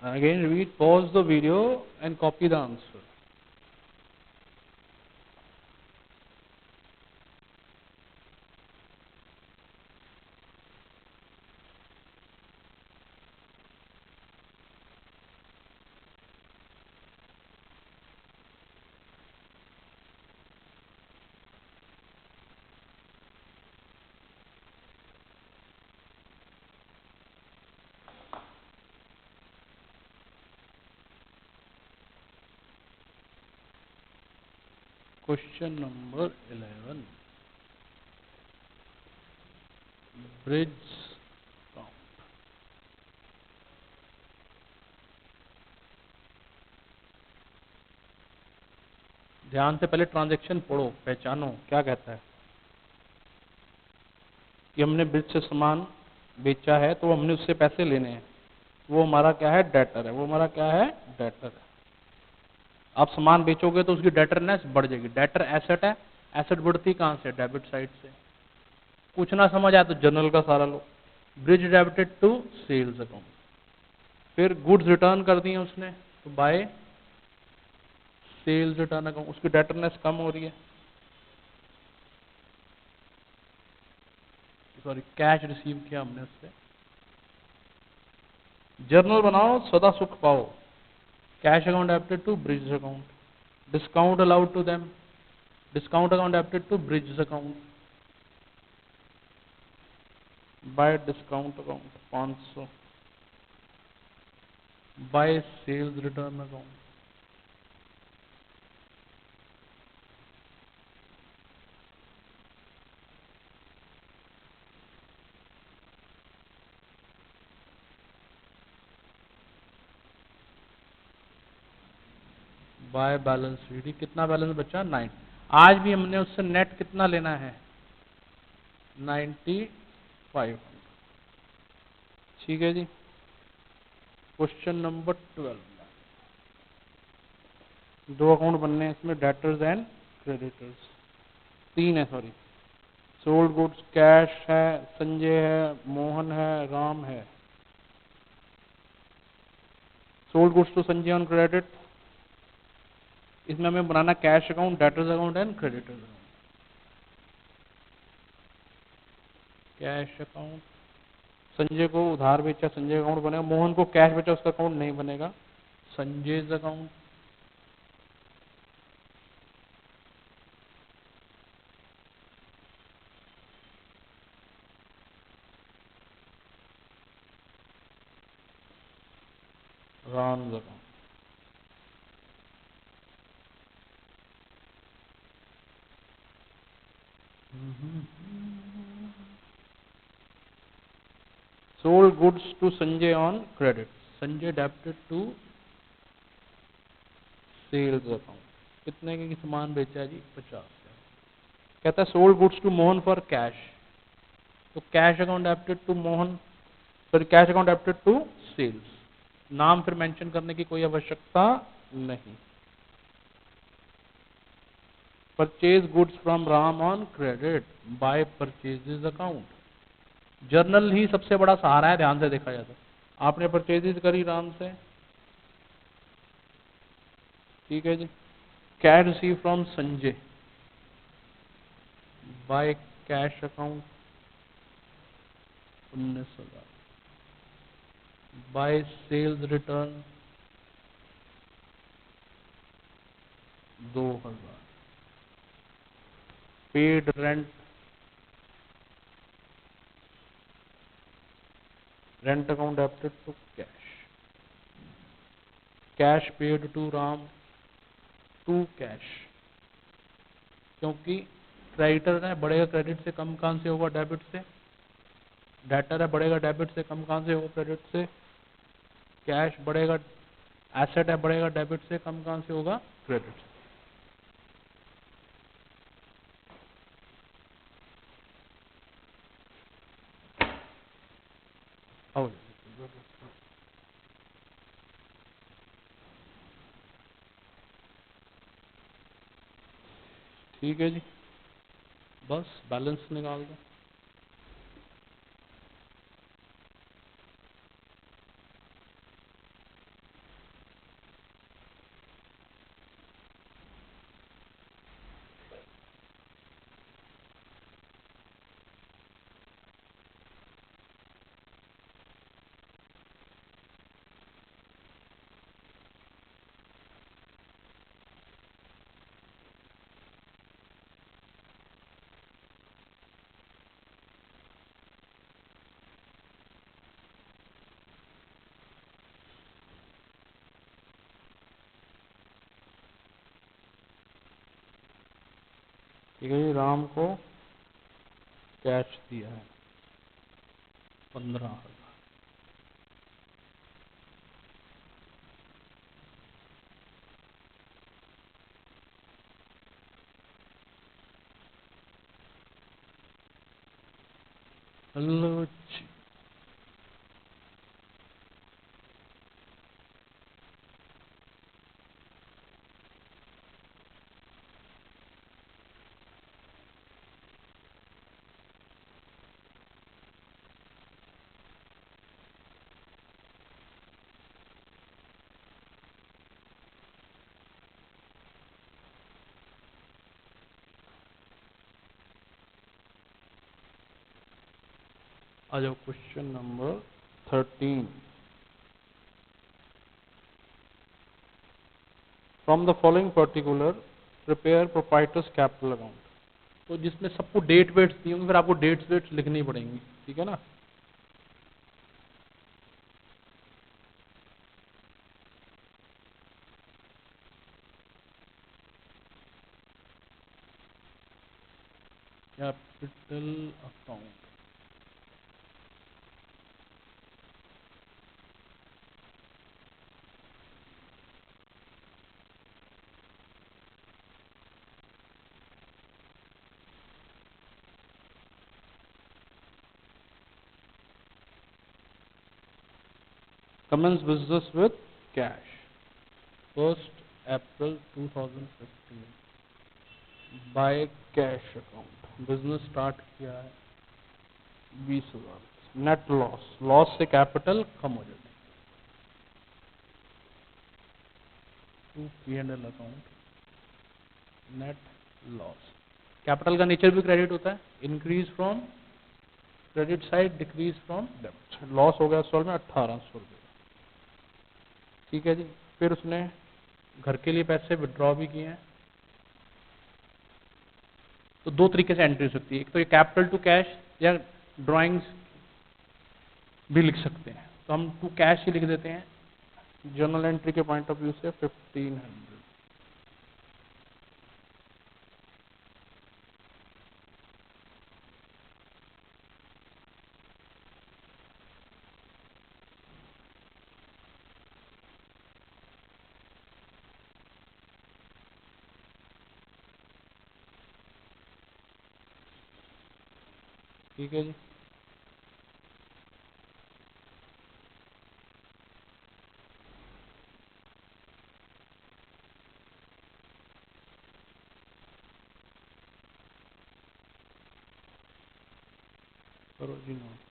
Again read, pause the video and copy the answer. Question number 11. Bridge count. ध्यान से पहले ट्रांजैक्शन पढ़ो, पहचानो क्या कहता है कि हमने ब्रिज से सामान बेचा है तो हमने उससे पैसे लेने हैं, वो हमारा क्या है, डेटर है। वो हमारा क्या है, डेटर है। आप सामान बेचोगे तो उसकी डेटरनेस बढ़ जाएगी। डेटर एसेट है, एसेट बढ़ती कहां से, डेबिट साइड से। कुछ ना समझ आया तो जर्नल का सारा लो। Brij debited to sales account. फिर गुड्स रिटर्न कर दिए उसने तो बाय सेल्स रिटर्न अकाउंट, उसकी डेटरनेस कम हो रही है। सॉरी, कैश रिसीव किया हमने उससे। जर्नल बनाओ, सदा सुख पाओ। Cash account debited to Brij account. Discount allowed to them, discount account debited to Brij account. By discount account 500 by sales return account. By balance sheet. कितना बैलेंस बचा, 9। आज भी हमने उससे नेट कितना लेना है, 95। ठीक है जी। Question number 12। दो अकाउंट बनने हैं इसमें, डेटर्स एंड क्रेडिटर्स। 3 है, सॉरी। सोल्ड गुड्स, कैश है, संजय है, मोहन है, राम है। Sold goods to Sanjay on credit. इसमें हमें बनाना cash account, debtors account and creditors account. Cash account, Sanjay को उधार बेचा, संजय अकाउंट बनेगा। मोहन को कैश बेचा, उसका अकाउंट नहीं बनेगा, Sanjay account. Ram account. Sold goods to Sanjay on credit. Sanjay debited to sales account. कितने की सामान बेचा है जी, 50। कहता है sold goods to Mohan for cash, तो cash account debited to Mohan, sorry cash account debited to sales. नाम फिर मेंशन करने की कोई आवश्यकता नहीं। Purchase goods from Ram on credit by purchases account. Journal ही सबसे बड़ा सहारा है, ध्यान से देखा जाए तो। आपने परचेजेस करी राम से, ठीक है जी। Cash receive from Sanjay by cash account 19,000 by sales return 2,000। Paid rent, rent account debited to cash. Cash paid to Ram to cash, क्योंकि क्रेडिटर है, बढ़ेगा क्रेडिट से, कम कहां से होगा, डेबिट से। डेटर है, बढ़ेगा डेबिट से, कम कहां से होगा, क्रेडिट से। कैश बढ़ेगा एसेट है बढ़ेगा डेबिट से, कम कहाँ से होगा, क्रेडिट से। आओ। ठीक है जी, बस बैलेंस निकाल दो। ठीक है जी, राम को कैश दिया है 15,000। हेलो जी। आ जाओ question number 13। From the following particular prepare proprietors capital account. तो जिसमें सबको डेट वेट्स दी होंगी, फिर आपको डेट्स वेट्स लिखनी पड़ेंगी, ठीक है ना। Capital account, commence business with cash 1st April 2015 bye cash account. Business start किया है 20,000। नेट लॉस, लॉस से कैपिटल कम हो जाती है। P&L account, net loss. Capital का नेचर भी क्रेडिट होता है, increase from credit side, decrease from debit. Loss हो गया सॉल्व में 1800 रुपये। ठीक है जी, फिर उसने घर के लिए पैसे विड्रॉ भी किए हैं। तो दो तरीके से एंट्री हो सकती है, एक तो ये कैपिटल टू कैश या ड्राइंग्स भी लिख सकते हैं। तो हम टू कैश ही लिख देते हैं, जर्नल एंट्री के पॉइंट ऑफ व्यू से 1500। ठीक है जी, करो जी नोट।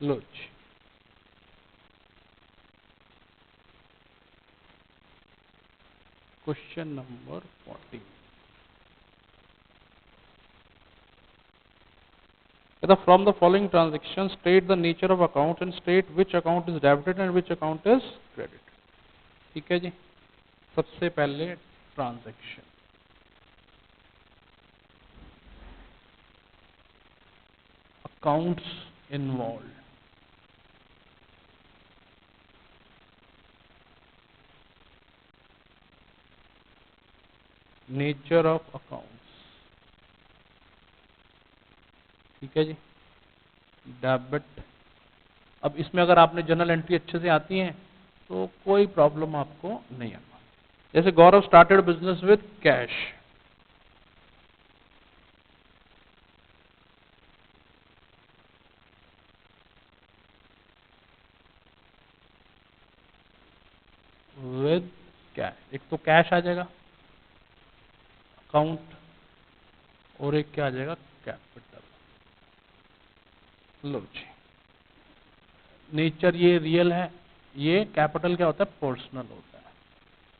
लो जी, question number 40। From the following transactions, state the nature of account and state which account is debited and which account is credited। ठीक है जी। सबसे पहले transaction, accounts involve, nature of accounts, ठीक है जी। डेबिट, अब इसमें अगर आपने जर्नल एंट्री अच्छे से आती है तो कोई प्रॉब्लम आपको नहीं आना। जैसे Gaurav started business with cash, with cash, एक तो कैश आ जाएगा अकाउंट और एक क्या आ जाएगा कैपिटल। लो जी, नेचर ये रियल है, ये कैपिटल क्या होता है पर्सनल होता है।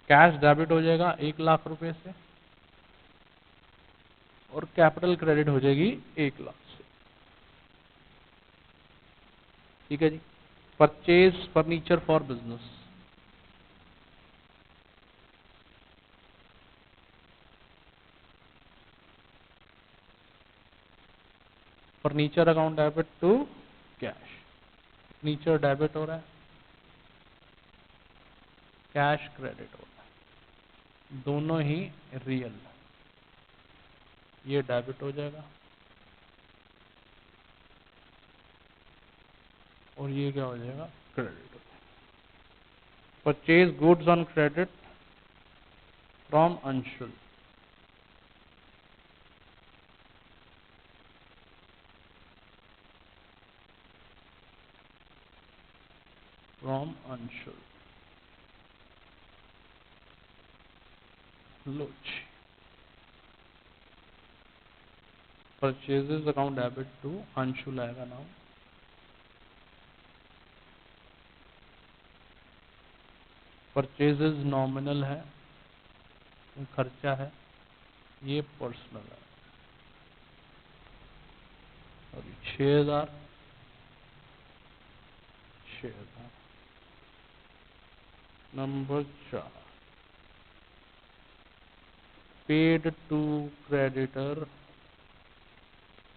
कैश डेबिट हो जाएगा 1 लाख रुपए से और कैपिटल क्रेडिट हो जाएगी 1 लाख से। ठीक है जी। Purchase furniture for business, furniture account debit to cash, furniture debit हो रहा है, कैश क्रेडिट हो रहा है, दोनों ही रियल। ये डेबिट हो जाएगा और ये क्या हो जाएगा क्रेडिट हो जाएगा। Purchase goods on credit from Anshul, from Anshul. लो जी, purchases account debit to Anshul आएगा नाउ। परचेजेस नॉमिनल है, खर्चा है, ये पर्सनल है और 6,000 6,000। Number 4, paid to creditor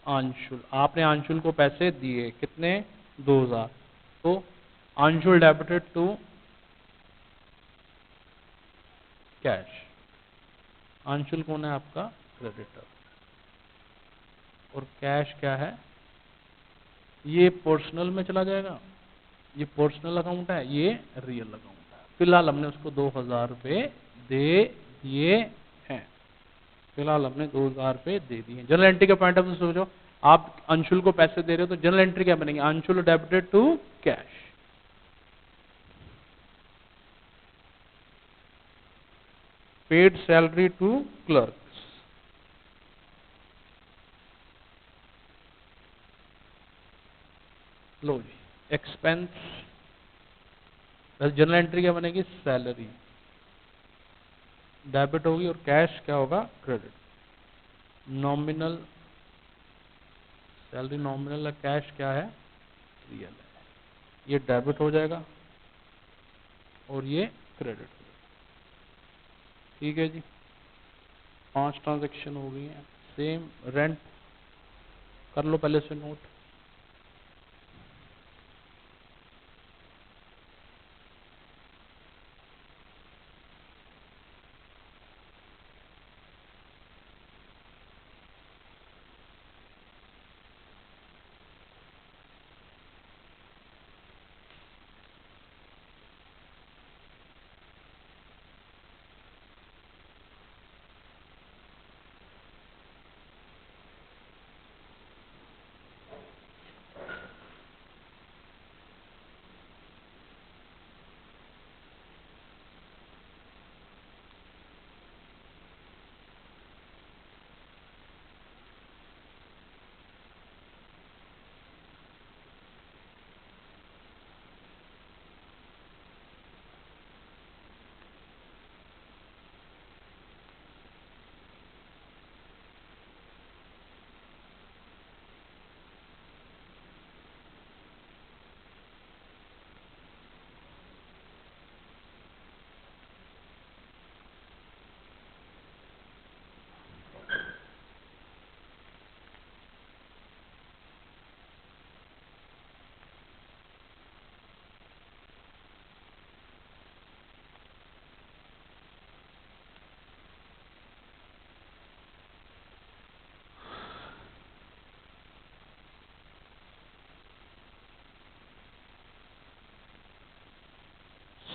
Anshul, आपने अंशुल को पैसे दिए कितने 2,000, तो Anshul debited to cash. Anshul कौन है आपका क्रेडिटर और कैश क्या है, ये पर्सनल में चला जाएगा, ये पर्सनल अकाउंट है, ये रियल अकाउंट है। फिलहाल हमने उसको 2,000 रुपये दे दिए हैं, फिलहाल हमने 2,000 रुपये दे दिए। जनरल एंट्री के पॉइंट ऑफ व्यू सोचो, आप अंशुल को पैसे दे रहे हो तो जनरल एंट्री क्या बनेगी, Anshul debited to cash. Paid salary to clerks, लो जी, एक्सपेंस, जनरल एंट्री क्या बनेगी सैलरी डेबिट होगी और कैश क्या होगा क्रेडिट। नॉमिनल, सैलरी नॉमिनल है, कैश क्या है रियल है, ये डेबिट हो जाएगा और ये क्रेडिट हो जाएगा। ठीक है जी, 5 ट्रांजेक्शन हो गई हैं। सेम रेंट कर लो पहले से note.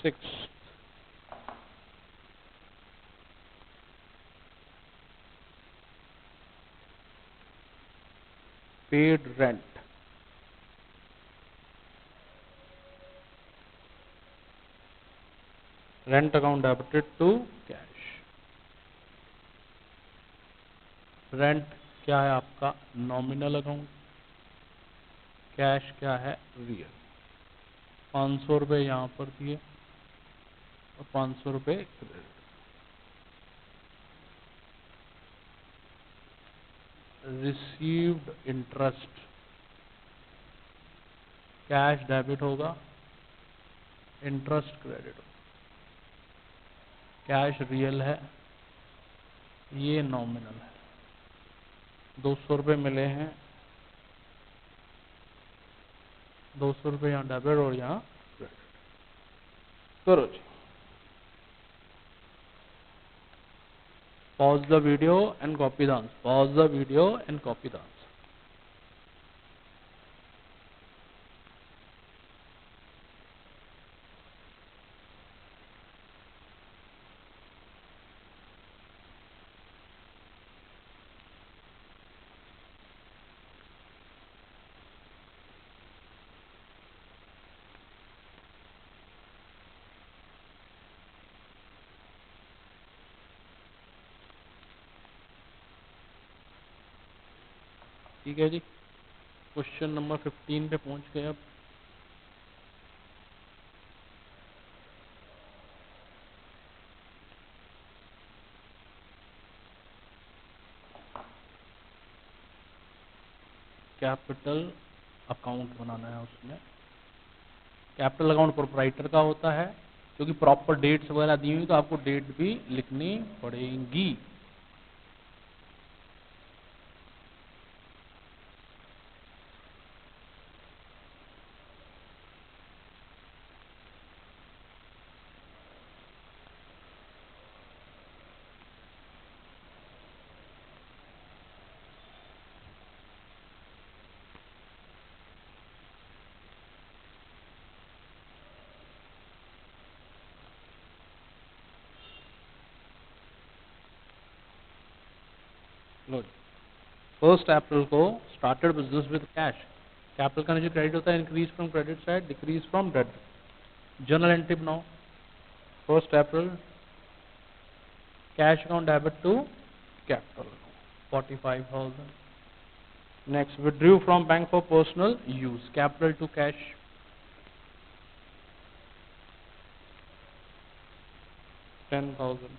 6, paid rent. Rent account debited to cash. Rent क्या है आपका नॉमिनल अकाउंट, कैश क्या है रियल। 500 रुपये यहाँ पर दिए और 500 रुपये credit. Received interest, cash debit होगा, इंटरेस्ट क्रेडिट होगा। कैश रियल है, ये नॉमिनल है। 200 रुपये मिले हैं, 200 रुपये यहाँ डेबिट और यहाँ क्रेडिट। करो जी। Pause the video and copy the answer. Pause the video and copy the answer. ठीक है जी, क्वेश्चन नंबर 15 पे पहुंच गए अब। कैपिटल अकाउंट बनाना है। उसमें कैपिटल अकाउंट प्रोप्राइटर का होता है, क्योंकि प्रॉपर डेट्स वगैरह दी हुई तो आपको डेट भी लिखनी पड़ेगी। लो, 1 अप्रैल को started business with cash. Capital का नीचे क्रेडिट होता है, increase from credit side, decrease from debit. Journal entry बनाओ। 1 April cash account debit to capital 45,000। Next, withdrew from bank for personal use, capital to cash 10,000।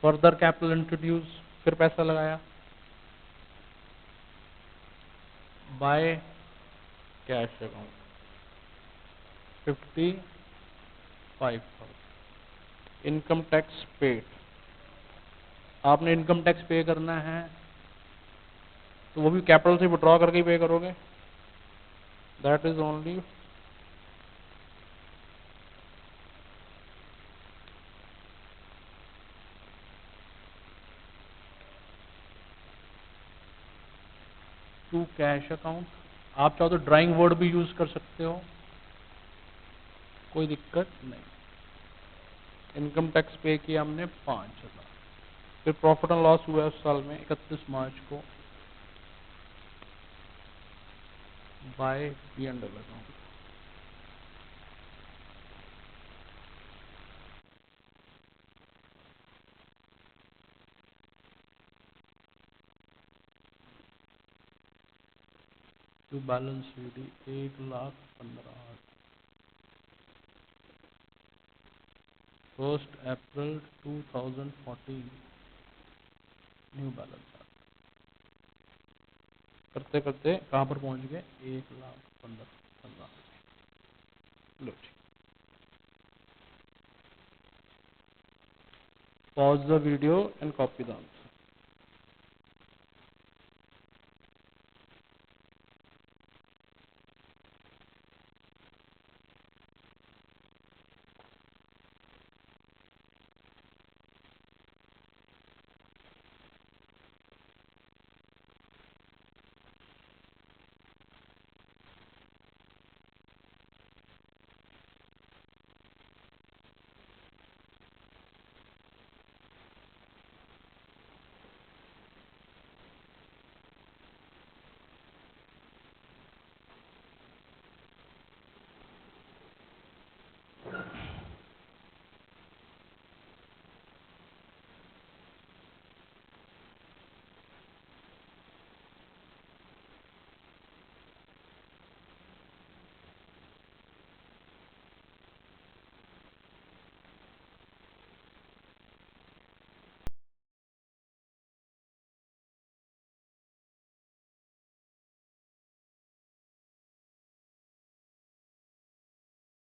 Further capital introduce, फिर पैसा लगाया, by cash account 55,000। Income tax paid, आपने इनकम टैक्स पे करना है तो वो भी कैपिटल से विड्रॉ करके ही पे करोगे। That is only to cash account. आप चाहो तो ड्राइंग वर्ड भी यूज कर सकते हो, कोई दिक्कत नहीं। इनकम टैक्स पे किया हमने 5,000। फिर प्रॉफिट एंड लॉस हुआ उस साल में 31 मार्च को, by P&L account. To balance sheet 1,15,000। 1 April 2014 new balance. करते करते कहाँ पर पहुंच गए, 1,15,000। लो जी, pause the video and copy the answer.